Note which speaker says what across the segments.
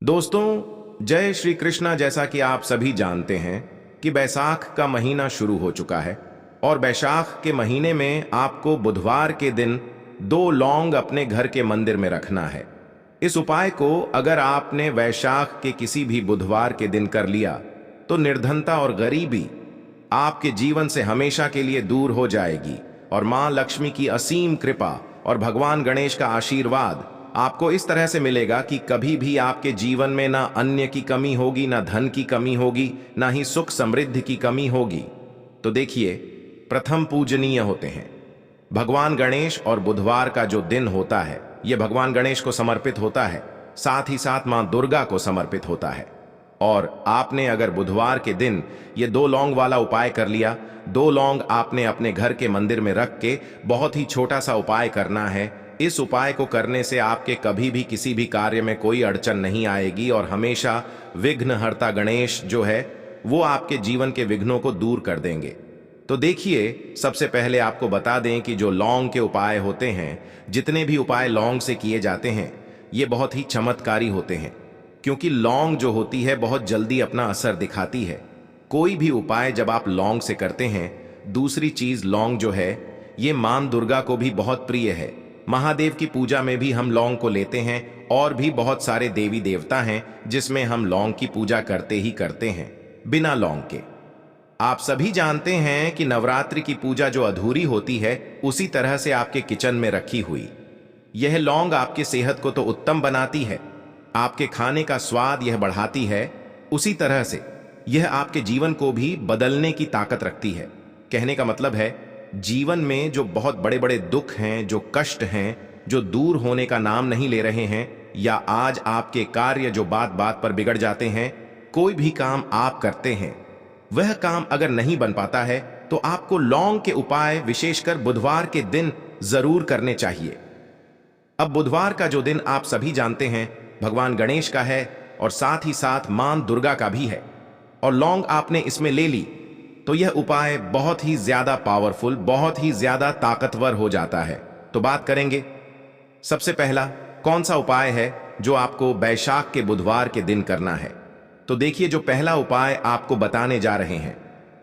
Speaker 1: दोस्तों, जय श्री कृष्णा। जैसा कि आप सभी जानते हैं कि बैसाख का महीना शुरू हो चुका है और बैसाख के महीने में आपको बुधवार के दिन 2 लौंग अपने घर के मंदिर में रखना है। इस उपाय को अगर आपने वैशाख के किसी भी बुधवार के दिन कर लिया तो निर्धनता और गरीबी आपके जीवन से हमेशा के लिए दूर हो जाएगी और मां लक्ष्मी की असीम कृपा और भगवान गणेश का आशीर्वाद आपको इस तरह से मिलेगा कि कभी भी आपके जीवन में ना अन्न की कमी होगी, ना धन की कमी होगी, ना ही सुख समृद्धि की कमी होगी। तो देखिए, प्रथम पूजनीय होते हैं भगवान गणेश और बुधवार का जो दिन होता है यह भगवान गणेश को समर्पित होता है, साथ ही साथ मां दुर्गा को समर्पित होता है। और आपने अगर बुधवार के दिन ये 2 लौंग वाला उपाय कर लिया, 2 लौंग आपने अपने घर के मंदिर में रख के बहुत ही छोटा सा उपाय करना है। इस उपाय को करने से आपके कभी भी किसी भी कार्य में कोई अड़चन नहीं आएगी और हमेशा विघ्नहर्ता गणेश जो है वो आपके जीवन के विघ्नों को दूर कर देंगे। तो देखिए, सबसे पहले आपको बता दें कि जो लौंग के उपाय होते हैं, जितने भी उपाय लौंग से किए जाते हैं, ये बहुत ही चमत्कारी होते हैं, क्योंकि लौंग जो होती है बहुत जल्दी अपना असर दिखाती है। कोई भी उपाय जब आप लौंग से करते हैं, दूसरी चीज लौंग जो है ये मां दुर्गा को भी बहुत प्रिय है। महादेव की पूजा में भी हम लौंग को लेते हैं और भी बहुत सारे देवी देवता हैं जिसमें हम लौंग की पूजा करते ही करते हैं बिना लौंग के। आप सभी जानते हैं कि नवरात्रि की पूजा जो अधूरी होती है उसी तरह से आपके किचन में रखी हुई यह लौंग आपकी सेहत को तो उत्तम बनाती है, आपके खाने का स्वाद यह बढ़ाती है, उसी तरह से यह आपके जीवन को भी बदलने की ताकत रखती है। कहने का मतलब है, जीवन में जो बहुत बड़े बड़े दुख हैं, जो कष्ट हैं, जो दूर होने का नाम नहीं ले रहे हैं, या आज आपके कार्य जो बात बात पर बिगड़ जाते हैं, कोई भी काम आप करते हैं वह काम अगर नहीं बन पाता है तो आपको लौंग के उपाय विशेषकर बुधवार के दिन जरूर करने चाहिए। अब बुधवार का जो दिन आप सभी जानते हैं भगवान गणेश का है और साथ ही साथ मां दुर्गा का भी है, और लौंग आपने इसमें ले ली तो यह उपाय बहुत ही ज्यादा पावरफुल, बहुत ही ज्यादा ताकतवर हो जाता है। तो बात करेंगे सबसे पहला कौन सा उपाय है जो आपको बैसाख के बुधवार के दिन करना है। तो देखिए, जो पहला उपाय आपको बताने जा रहे हैं,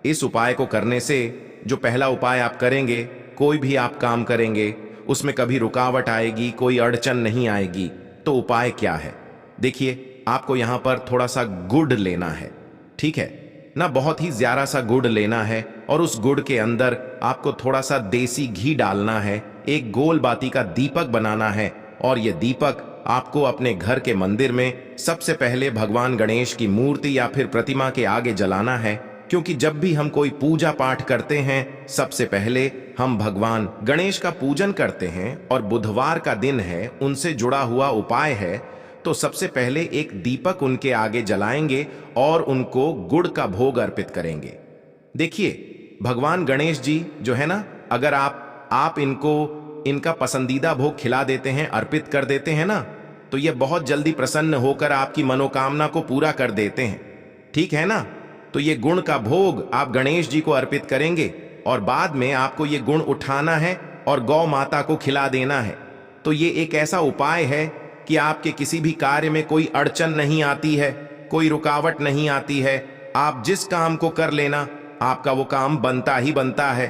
Speaker 1: इस उपाय को करने से जो पहला उपाय आप करेंगे, कोई भी आप काम करेंगे उसमें कभी रुकावट आएगी, कोई अड़चन नहीं आएगी। तो उपाय क्या है? देखिए, आपको यहां पर थोड़ा सा गुड़ लेना है, ठीक है ना, बहुत ही ज्यादा सा गुड़ लेना है और उस गुड़ के अंदर आपको थोड़ा सा देसी घी डालना है, एक गोल बाती का दीपक बनाना है और यह दीपक आपको अपने घर के मंदिर में सबसे पहले भगवान गणेश की मूर्ति या फिर प्रतिमा के आगे जलाना है। क्योंकि जब भी हम कोई पूजा पाठ करते हैं सबसे पहले हम भगवान गणेश का पूजन करते हैं और बुधवार का दिन है, उनसे जुड़ा हुआ उपाय है, तो सबसे पहले एक दीपक उनके आगे जलाएंगे और उनको गुड़ का भोग अर्पित करेंगे। देखिए, भगवान गणेश जी जो है ना, अगर आप इनको इनका पसंदीदा भोग खिला देते हैं, अर्पित कर देते हैं ना, तो ये बहुत जल्दी प्रसन्न होकर आपकी मनोकामना को पूरा कर देते हैं, ठीक है ना। तो ये गुण का भोग आप गणेश जी को अर्पित करेंगे और बाद में आपको ये गुण उठाना है और गौ माता को खिला देना है। तो ये एक ऐसा उपाय है कि आपके किसी भी कार्य में कोई अड़चन नहीं आती है, कोई रुकावट नहीं आती है। आप जिस काम को कर लेना आपका वो काम बनता ही बनता है।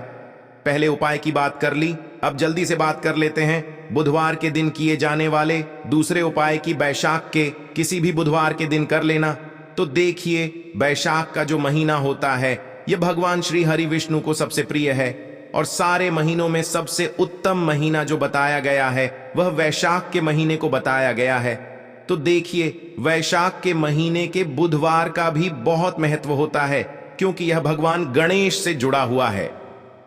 Speaker 1: पहले उपाय की बात कर ली, अब जल्दी से बात कर लेते हैं बुधवार के दिन किए जाने वाले दूसरे उपाय की। बैसाख के किसी भी बुधवार के दिन कर लेना। तो देखिए, बैसाख का जो महीना होता है यह भगवान श्री हरि विष्णु को सबसे प्रिय है और सारे महीनों में सबसे उत्तम महीना जो बताया गया है वह वैशाख के महीने को बताया गया है। तो देखिए, वैशाख के महीने के बुधवार का भी बहुत महत्व होता है क्योंकि यह भगवान गणेश से जुड़ा हुआ है।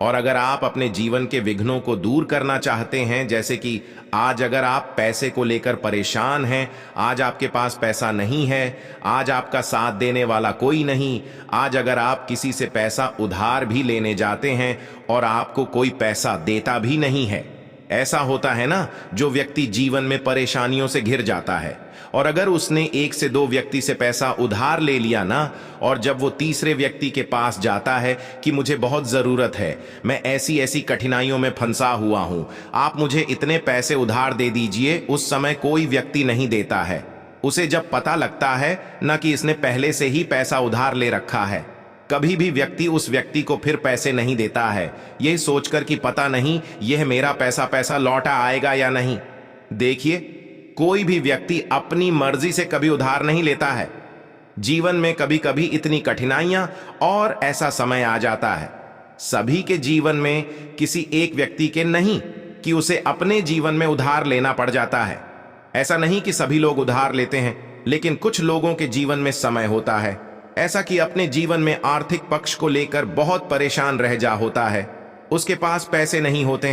Speaker 1: और अगर आप अपने जीवन के विघ्नों को दूर करना चाहते हैं, जैसे कि आज अगर आप पैसे को लेकर परेशान हैं, आज आपके पास पैसा नहीं है, आज आपका साथ देने वाला कोई नहीं, आज अगर आप किसी से पैसा उधार भी लेने जाते हैं और आपको कोई पैसा देता भी नहीं है, ऐसा होता है ना, जो व्यक्ति जीवन में परेशानियों से घिर जाता है और अगर उसने 1 से 2 व्यक्ति से पैसा उधार ले लिया ना, और जब वो तीसरे व्यक्ति के पास जाता है कि मुझे बहुत जरूरत है, मैं ऐसी ऐसी कठिनाइयों में फंसा हुआ हूं, आप मुझे इतने पैसे उधार दे दीजिए, उस समय कोई व्यक्ति नहीं देता है। उसे जब पता लगता है न कि इसने पहले से ही पैसा उधार ले रखा है। कभी भी व्यक्ति उस व्यक्ति को फिर पैसे नहीं देता है, यही सोचकर कि पता नहीं यह मेरा पैसा लौटा आएगा या नहीं। देखिए, कोई भी व्यक्ति अपनी मर्जी से कभी उधार नहीं लेता है। जीवन में कभी कभी इतनी कठिनाइयां और ऐसा समय आ जाता है, सभी के जीवन में, किसी एक व्यक्ति के नहीं, कि उसे अपने जीवन में उधार लेना पड़ जाता है। ऐसा नहीं कि सभी लोग उधार लेते हैं, लेकिन कुछ लोगों के जीवन में समय होता है ऐसा कि अपने जीवन में आर्थिक पक्ष को लेकर बहुत परेशान रह जा होता है। उसके पास पैसे नहीं होते,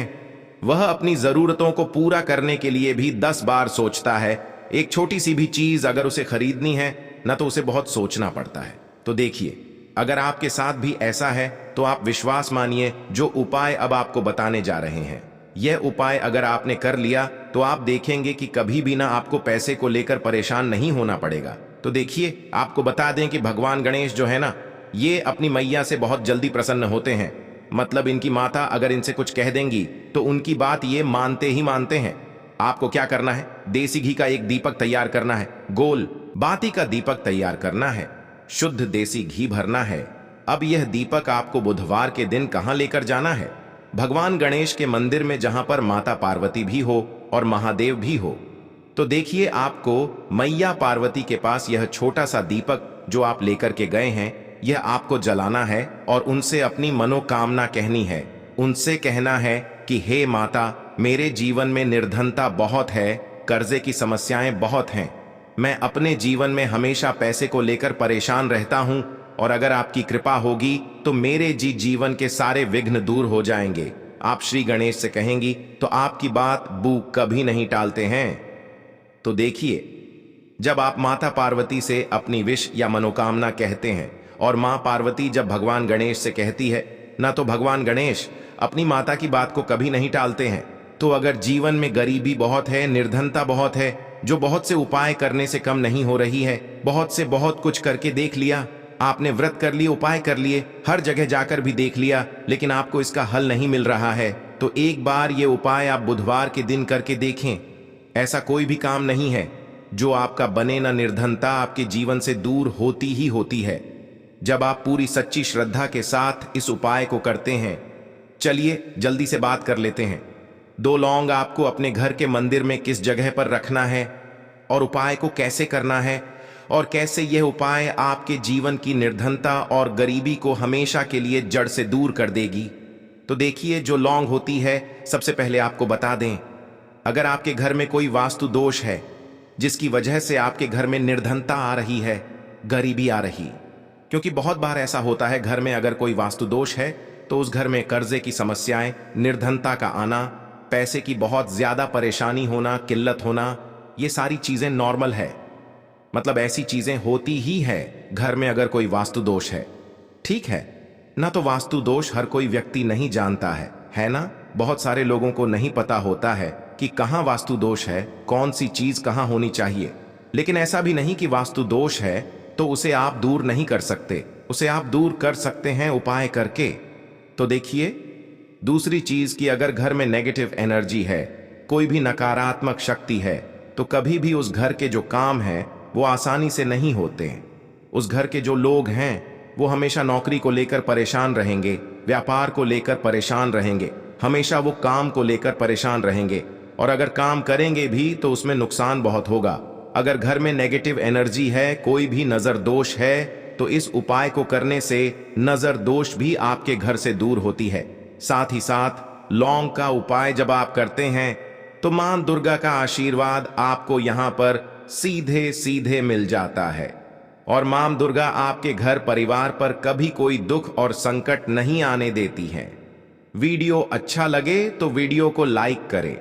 Speaker 1: वह अपनी जरूरतों को पूरा करने के लिए भी 10 बार सोचता है। एक छोटी सी भी चीज अगर उसे खरीदनी है ना, तो उसे बहुत सोचना पड़ता है। तो देखिए, अगर आपके साथ भी ऐसा है तो आप विश्वास मानिए, जो उपाय अब आपको बताने जा रहे हैं, यह उपाय अगर आपने कर लिया तो आप देखेंगे कि कभी भी ना आपको पैसे को लेकर परेशान नहीं होना पड़ेगा। तो देखिए, आपको बता दें कि भगवान गणेश जो है ना, ये अपनी मैया से बहुत जल्दी प्रसन्न होते हैं। मतलब इनकी माता अगर इनसे कुछ कह देंगी तो उनकी बात ये मानते ही मानते हैं। आपको क्या करना है, देसी घी का एक दीपक तैयार करना है, गोल बाती का दीपक तैयार करना है, शुद्ध देसी घी भरना है। अब यह दीपक आपको बुधवार के दिन कहां लेकर जाना है? भगवान गणेश के मंदिर में, जहां पर माता पार्वती भी हो और महादेव भी हो। तो देखिए, आपको मैया पार्वती के पास यह छोटा सा दीपक जो आप लेकर के गए हैं, यह आपको जलाना है और उनसे अपनी मनोकामना कहनी है। उनसे कहना है कि हे माता, मेरे जीवन में निर्धनता बहुत है, कर्जे की समस्याएं बहुत हैं, मैं अपने जीवन में हमेशा पैसे को लेकर परेशान रहता हूं, और अगर आपकी कृपा होगी तो मेरे जीवन के सारे विघ्न दूर हो जाएंगे। आप श्री गणेश से कहेंगी तो आपकी बात बू कभी नहीं टालते हैं। तो देखिए, जब आप माता पार्वती से अपनी विश या मनोकामना कहते हैं और मां पार्वती जब भगवान गणेश से कहती है ना, तो भगवान गणेश अपनी माता की बात को कभी नहीं टालते हैं। तो अगर जीवन में गरीबी बहुत है, निर्धनता बहुत है, जो बहुत से उपाय करने से कम नहीं हो रही है, बहुत कुछ करके देख लिया, आपने व्रत कर लिए, उपाय कर लिए, हर जगह जाकर भी देख लिया, लेकिन आपको इसका हल नहीं मिल रहा है, तो एक बार ये उपाय आप बुधवार के दिन करके देखें। ऐसा कोई भी काम नहीं है जो आपका बने ना, निर्धनता आपके जीवन से दूर होती ही होती है जब आप पूरी सच्ची श्रद्धा के साथ इस उपाय को करते हैं। चलिए जल्दी से बात कर लेते हैं। 2 लौंग आपको अपने घर के मंदिर में किस जगह पर रखना है और उपाय को कैसे करना है, और कैसे यह उपाय आपके जीवन की निर्धनता और गरीबी को हमेशा के लिए जड़ से दूर कर देगी। तो देखिए, जो लौंग होती है, सबसे पहले आपको बता दें, अगर आपके घर में कोई वास्तु दोष है जिसकी वजह से आपके घर में निर्धनता आ रही है, गरीबी आ रही, क्योंकि बहुत बार ऐसा होता है, घर में अगर कोई वास्तु दोष है तो उस घर में कर्जे की समस्याएं, निर्धनता का आना, पैसे की बहुत ज्यादा परेशानी होना, किल्लत होना, ये सारी चीजें नॉर्मल है। मतलब ऐसी चीजें होती ही है घर में अगर कोई वास्तु दोष है। ठीक है ना? तो वास्तु दोष हर कोई व्यक्ति नहीं जानता है ना? बहुत सारे लोगों को नहीं पता होता है कि कहां वास्तु दोष है, कौन सी चीज कहां होनी चाहिए। लेकिन ऐसा भी नहीं कि वास्तु दोष है तो उसे आप दूर नहीं कर सकते, उसे आप दूर कर सकते हैं उपाय करके। तो देखिए, दूसरी चीज कि अगर घर में नेगेटिव एनर्जी है, कोई भी नकारात्मक शक्ति है, तो कभी भी उस घर के जो काम हैं वो आसानी से नहीं होते। उस घर के जो लोग हैं वो हमेशा नौकरी को लेकर परेशान रहेंगे, व्यापार को लेकर परेशान रहेंगे, हमेशा वो काम को लेकर परेशान रहेंगे, और अगर काम करेंगे भी तो उसमें नुकसान बहुत होगा। अगर घर में नेगेटिव एनर्जी है, कोई भी नजर दोष है, तो इस उपाय को करने से नजर दोष भी आपके घर से दूर होती है। साथ ही साथ लौंग का उपाय जब आप करते हैं तो मां दुर्गा का आशीर्वाद आपको यहां पर सीधे सीधे मिल जाता है, और मां दुर्गा आपके घर परिवार पर कभी कोई दुख और संकट नहीं आने देती हैं। वीडियो अच्छा लगे तो वीडियो को लाइक करें।